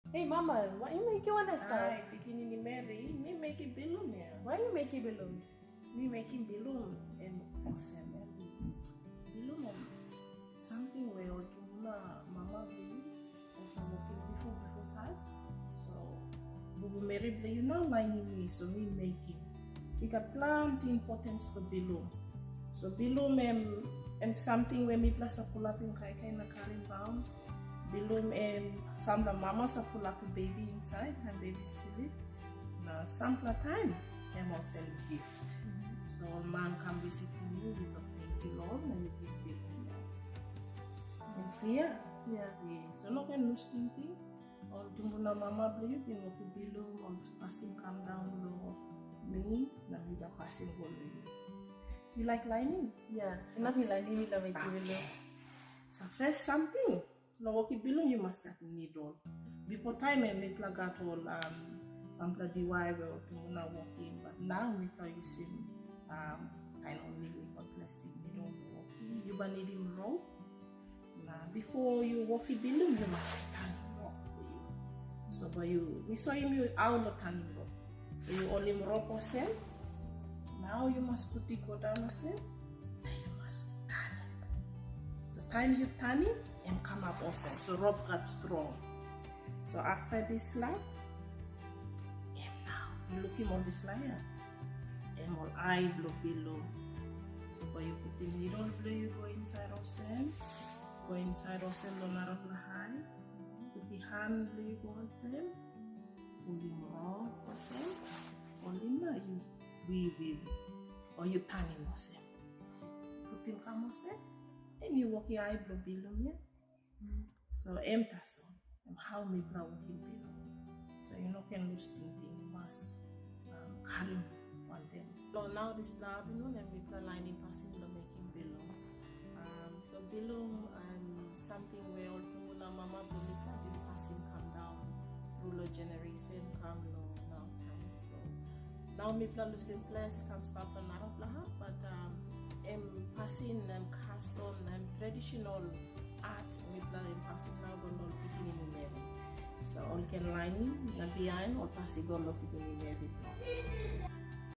Hey mama, why you make you understand? Ay, beginning ni Mary, me making Bilum ya. Why you make you Bilum? Me making Bilum and Mary. Bilum and something where mama Bilum also working before time. So Bubu Mary play you know lining me, so me making. We got plenty importance for Bilum. So Bilum and something where me plus a pull up in kai na carrying bound. Bilum and some the mama sa pull up a baby inside and baby sleep. Now some time them all send gift. So a man come visit you with a thank you Lord and you give Bilum. And clear? Yeah. So no can lose thinking. Or tumbuna mama believe you know to Bilum or passing come down low me na vida passing go you. You like lining? Yeah. Not me lining, you love make you Bilum. So first something. No walkie Bilum you must get needle. Before time I make like that all sample DIY or to walking, but now we are using kind of only with a plastic needle walking. You will need him rope. Now before you walk Bilum you must stand rope for you. So but we saw him you out of turning rope. So you only rope yourself. Now you must put it go down yourself. And you must turn it. So time you turn it and come up often. So rope got strong. So after this slab, and now you looking on this layer. And more eye blow below. So by you put the needle blue, you go inside of cell. Go inside of cell on out of the high. Put the hand blue, you go on cell. Pull him raw for cell. Only now you weave. Or you turn him yourself. Put him come on cell. And you walk your eye blow below, yeah? So empty so how me bra walking below. So you know can lose thinking you must carry one them. So now this blood, you know, then we plan lining passing the making Bilum. So Bilum something where also mama Bulika will passing come down through the generation come now time. So now me plan losing place come start on Arab but passing cast on traditional art we plan passing now going beginning in Mary. So all can lining na Diane or passing on beginning in Mary.